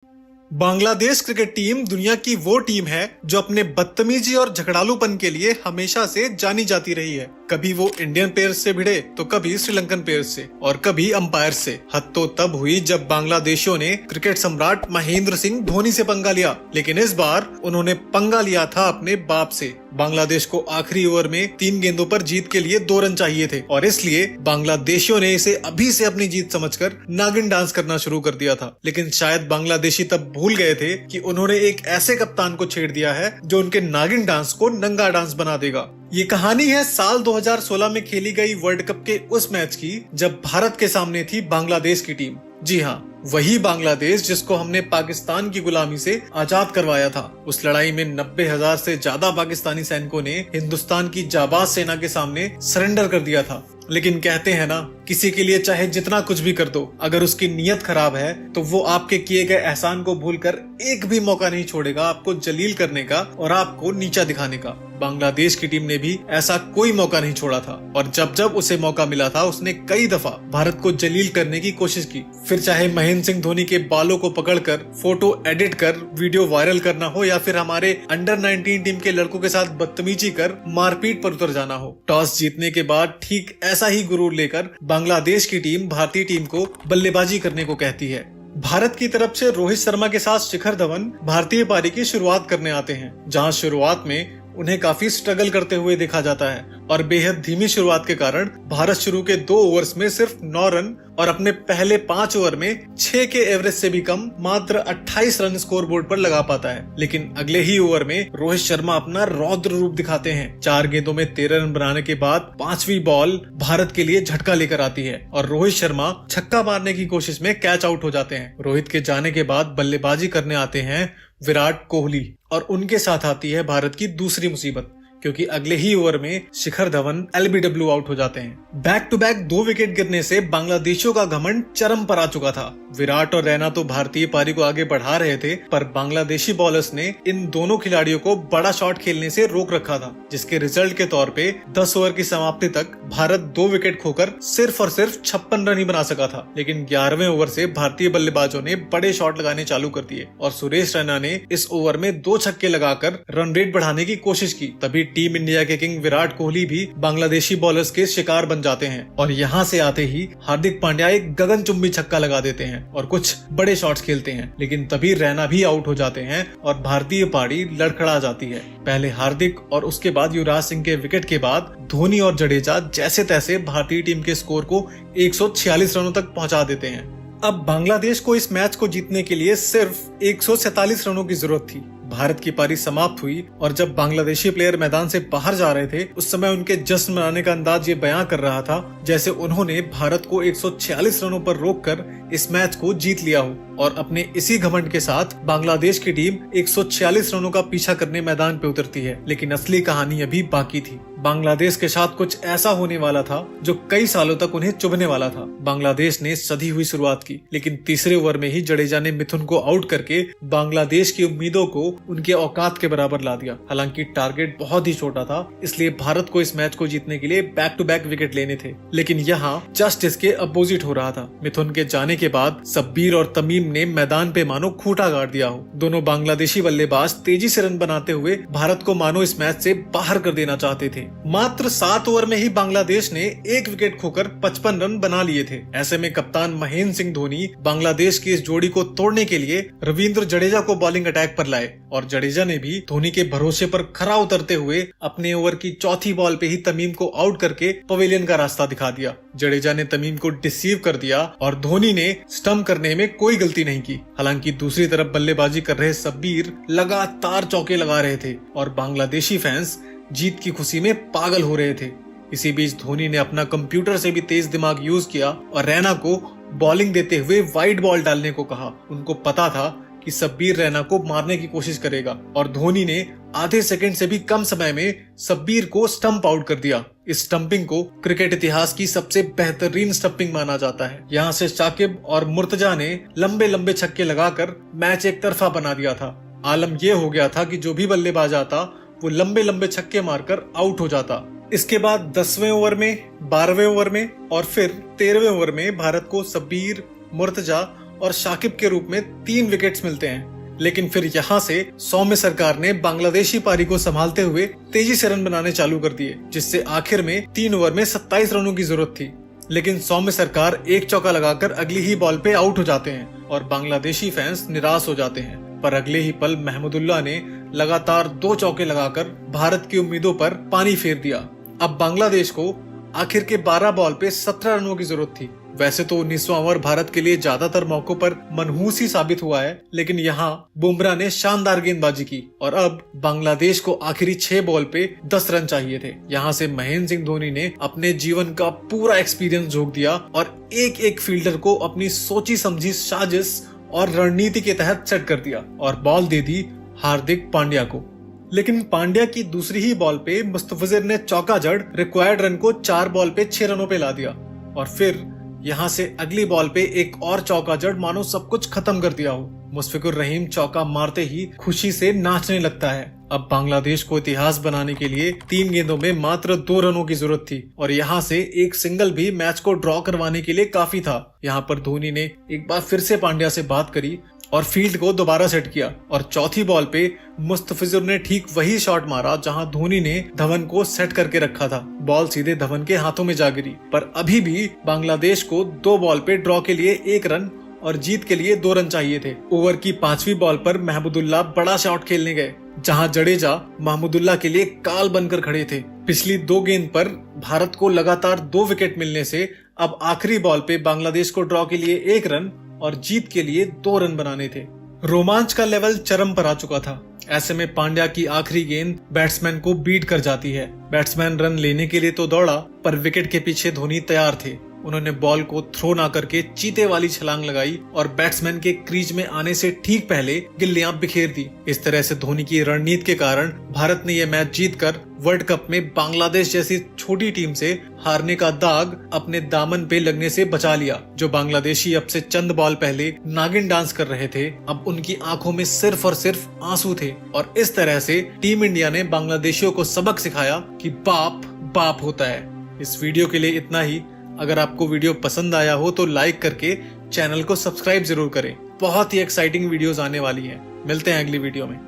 Bangladesh cricket team दुनिया की वो टीम है जो अपने बदतमीजी और झगड़ालूपन के लिए हमेशा से जानी जाती रही है। कभी वो इंडियन प्लेयर्स से भिड़े तो कभी श्रीलंकन प्लेयर्स से और कभी अंपायर से। हद तो तब हुई जब बांग्लादेशियों ने क्रिकेट सम्राट महेंद्र सिंह धोनी से पंगा लिया, लेकिन इस बार उन्होंने पंगा लिया था अपने बाप से। बांग्लादेश को आखिरी ओवर में 3 गेंदों पर जीत के लिए 2 रन चाहिए थे और इसलिए बांग्लादेशियों ने इसे अभी से अपनी जीत समझकर नागिन डांस करना शुरू कर दिया था। लेकिन शायद बांग्लादेशी तब भूल गए थे कि उन्होंने एक ऐसे कप्तान को छेड़ दिया है जो उनके नागिन डांस को नंगा डांस बना देगा। ये कहानी है साल 2016 में खेली गई वर्ल्ड कप के उस मैच की जब भारत के सामने थी बांग्लादेश की टीम। जी हाँ, वही बांग्लादेश जिसको हमने पाकिस्तान की गुलामी से आजाद करवाया था। उस लड़ाई में 90,000 से ज्यादा पाकिस्तानी सैनिकों ने हिंदुस्तान की जाबाज सेना के सामने सरेंडर कर दिया था। लेकिन कहते हैं ना, किसी के लिए चाहे जितना कुछ भी कर दो, अगर उसकी नीयत खराब है तो वो आपके किए गए एहसान को भूलकर एक भी मौका नहीं छोड़ेगा आपको जलील करने का और आपको नीचा दिखाने का। बांग्लादेश की टीम ने भी ऐसा कोई मौका नहीं छोड़ा था और जब जब उसे मौका मिला था उसने कई दफा भारत को जलील करने की कोशिश की। फिर चाहे महेंद्र सिंह धोनी के बालों को पकड़कर फोटो एडिट कर वीडियो वायरल करना हो या फिर हमारे अंडर 19 टीम के लड़कों के साथ बदतमीजी कर मारपीट पर उतर जाना हो। टॉस जीतने के बाद ठीक ऐसा ही गुरूर लेकर बांग्लादेश की टीम भारतीय टीम को बल्लेबाजी करने को कहती है। भारत की तरफ से रोहित शर्मा के साथ शिखर धवन भारतीय पारी की शुरुआत करने आते हैं, जहां शुरुआत में उन्हें काफी स्ट्रगल करते हुए देखा जाता है और बेहद धीमी शुरुआत के कारण भारत शुरू के 2 ओवर्स में सिर्फ 9 रन और अपने पहले 5 ओवर में 6 के एवरेज से भी कम मात्र 28 रन स्कोर बोर्ड पर लगा पाता है। लेकिन अगले ही ओवर में रोहित शर्मा अपना रौद्र रूप दिखाते हैं। 4 गेंदों में 13 रन बनाने के बाद 5वीं बॉल भारत के लिए झटका लेकर आती है और रोहित शर्मा छक्का मारने की कोशिश में कैच आउट हो जाते हैं। रोहित के जाने के बाद बल्लेबाजी करने आते हैं विराट कोहली और उनके साथ आती है भारत की दूसरी मुसीबत, क्योंकि अगले ही ओवर में शिखर धवन LBW आउट हो जाते हैं। बैक टू बैक 2 विकेट गिरने से बांग्लादेशियों का घमंड चरम पर आ चुका था। विराट और रैना तो भारतीय पारी को आगे बढ़ा रहे थे, पर बांग्लादेशी बॉलर्स ने इन दोनों खिलाड़ियों को बड़ा शॉट खेलने से रोक रखा था, जिसके रिजल्ट के तौर पे 10 ओवर की समाप्ति तक भारत 2 विकेट खोकर सिर्फ और सिर्फ 56 रन ही बना सका था। लेकिन 11वें ओवर से भारतीय बल्लेबाजों ने बड़े शॉट लगाने चालू कर दिए और सुरेश रैना ने इस ओवर में 2 छक्के लगाकर रन रेट बढ़ाने की कोशिश की। तभी टीम इंडिया के किंग विराट कोहली भी बांग्लादेशी बॉलर्स के शिकार बन जाते हैं और यहाँ से आते ही हार्दिक पांड्या एक गगनचुंबी छक्का लगा देते हैं और कुछ बड़े शॉट्स खेलते हैं। लेकिन तभी रैना भी आउट हो जाते हैं और भारतीय पारी लड़खड़ा जाती है। पहले हार्दिक और उसके बाद युवराज सिंह के विकेट के बाद धोनी और जडेजा जैसे तैसे भारतीय टीम के स्कोर को 146 रनों तक पहुंचा देते हैं। अब बांग्लादेश को इस मैच को जीतने के लिए सिर्फ 147 रनों की जरूरत थी। भारत की पारी समाप्त हुई और जब बांग्लादेशी प्लेयर मैदान से बाहर जा रहे थे उस समय उनके जश्न मनाने का अंदाज ये बयां कर रहा था जैसे उन्होंने भारत को 146 रनों पर रोककर इस मैच को जीत लिया हो। और अपने इसी घमंड के साथ बांग्लादेश की टीम 146 रनों का पीछा करने मैदान पे उतरती है। लेकिन असली कहानी अभी बाकी थी। बांग्लादेश के साथ कुछ ऐसा होने वाला था जो कई सालों तक उन्हें चुभने वाला था। बांग्लादेश ने सधी हुई शुरुआत की, लेकिन तीसरे ओवर में ही जडेजा ने मिथुन को आउट करके बांग्लादेश की उम्मीदों को उनके औकात के बराबर ला दिया। हालांकि टारगेट बहुत ही छोटा था, इसलिए भारत को इस मैच को जीतने के लिए बैक टू बैक विकेट लेने थे। लेकिन यहाँ जस्ट इसके अपोजिट हो रहा था। मिथुन के जाने के बाद शब्बीर और तमीम ने मैदान पे मानो खूंटा गाड़ दिया हो। दोनों बांग्लादेशी बल्लेबाज तेजी से रन बनाते हुए भारत को मानो इस मैच से बाहर कर देना चाहते थे। मात्र 7 ओवर में ही बांग्लादेश ने 1 विकेट खोकर 55 रन बना लिए थे। ऐसे में कप्तान महेंद्र सिंह धोनी बांग्लादेश की इस जोड़ी को तोड़ने के लिए रविंद्र जडेजा को बॉलिंग अटैक पर लाए और जडेजा ने भी धोनी के भरोसे पर खरा उतरते हुए अपने ओवर की चौथी बॉल पे ही तमीम को आउट करके पवेलियन का रास्ता दिखा दिया। जडेजा ने तमीम को डिसीव कर दिया और धोनी ने स्टंप करने में कोई गलती नहीं की। हालांकि दूसरी तरफ बल्लेबाजी कर रहे शब्बीर लगातार चौके लगा रहे थे और बांग्लादेशी फैंस जीत की खुशी में पागल हो रहे थे। इसी बीच धोनी ने अपना कंप्यूटर से भी तेज दिमाग यूज किया और रैना को बॉलिंग देते हुए वाइड बॉल डालने को कहा। उनको पता था कि शब्बीर रैना को मारने की कोशिश करेगा और धोनी ने आधे सेकंड से भी कम समय में शब्बीर को स्टंप आउट कर दिया। इस स्टंपिंग को क्रिकेट इतिहास की सबसे बेहतरीन स्टंपिंग माना जाता है। यहाँ से शाकिब और मुर्तजा ने लंबे लंबे छक्के लगाकर मैच एक तरफा बना दिया था। आलम यह हो गया था कि जो भी बल्लेबाज आता वो लंबे लंबे छक्के मारकर आउट हो जाता। इसके बाद 10वें ओवर में, 12वें ओवर में और फिर 13वें ओवर में भारत को शब्बीर, मुर्तजा और शाकिब के रूप में 3 विकेट्स मिलते हैं। लेकिन फिर यहाँ से सौम्य सरकार ने बांग्लादेशी पारी को संभालते हुए तेजी से रन बनाने चालू कर दिए, जिससे आखिर में 3 ओवर में 27 रनों की जरूरत थी। लेकिन सौम्य सरकार एक चौका लगाकर अगली ही बॉल पे आउट हो जाते हैं और बांग्लादेशी फैंस निराश हो जाते हैं। पर अगले ही पल महमूदुल्लाह ने लगातार 2 चौके लगाकर भारत की उम्मीदों पर पानी फेर दिया। अब बांग्लादेश को आखिर के 12 बॉल पे 17 रनों की जरूरत थी। वैसे तो 19वां ओवर भारत के लिए ज्यादातर मौकों पर मनहूस ही साबित हुआ है, लेकिन यहाँ बुमराह ने शानदार गेंदबाजी की और अब बांग्लादेश को आखिरी 6 बॉल पे 10 रन चाहिए थे। यहाँ से महेंद्र सिंह धोनी ने अपने जीवन का पूरा एक्सपीरियंस झोंक दिया और एक एक फील्डर को अपनी सोची समझी साजिश और रणनीति के तहत सेट कर दिया और बॉल दे दी हार्दिक पांड्या को। लेकिन पांड्या की दूसरी ही बॉल पे मुस्तफिजुर ने चौका जड़ रिक्वायर्ड रन को 4 बॉल पे 6 रनों पे ला दिया और फिर यहाँ से अगली बॉल पे एक और चौका जड़ मानो सब कुछ खत्म कर दिया हो। मुशफिकुर रहीम चौका मारते ही खुशी से नाचने लगता है। अब बांग्लादेश को इतिहास बनाने के लिए 3 गेंदों में मात्र 2 रनों की जरूरत थी और यहाँ से एक सिंगल भी मैच को ड्रॉ करवाने के लिए काफी था। यहाँ पर धोनी ने एक बार फिर से पांड्या से बात करी और फील्ड को दोबारा सेट किया और चौथी बॉल पे मुस्तफिजुर ने ठीक वही शॉट मारा जहां धोनी ने धवन को सेट करके रखा था। बॉल सीधे धवन के हाथों में जा गिरी, पर अभी भी बांग्लादेश को 2 बॉल पे ड्रॉ के लिए 1 रन और जीत के लिए 2 रन चाहिए थे। ओवर की 5वीं बॉल पर महमूदुल्लाह बड़ा शॉट खेलने गए, जहां जडेजा महमूदुल्लाह के लिए काल बनकर खड़े थे। पिछली 2 गेंद पर भारत को लगातार 2 विकेट मिलने से अब आखिरी बॉल पे बांग्लादेश को ड्रॉ के लिए 1 रन और जीत के लिए 2 रन बनाने थे। रोमांच का लेवल चरम पर आ चुका था। ऐसे में पांड्या की आखिरी गेंद बैट्समैन को बीट कर जाती है। बैट्समैन रन लेने के लिए तो दौड़ा, पर विकेट के पीछे धोनी तैयार थे। उन्होंने बॉल को थ्रो ना करके चीते वाली छलांग लगाई और बैट्समैन के क्रीज में आने से ठीक पहले गिल्लियां बिखेर दी। इस तरह से धोनी की रणनीति के कारण भारत ने यह मैच जीतकर वर्ल्ड कप में बांग्लादेश जैसी छोटी टीम से हारने का दाग अपने दामन पे लगने से बचा लिया। जो बांग्लादेशी अब से चंद बॉल पहले नागिन डांस कर रहे थे, अब उनकी आंखों में सिर्फ और सिर्फ आंसू थे और इस तरह से टीम इंडिया ने बांग्लादेशियों को सबक सिखाया कि बाप बाप होता है। इस वीडियो के लिए इतना ही। अगर आपको वीडियो पसंद आया हो तो लाइक करके चैनल को सब्सक्राइब जरूर करें। बहुत ही एक्साइटिंग वीडियोस आने वाली हैं। मिलते हैं अगली वीडियो में।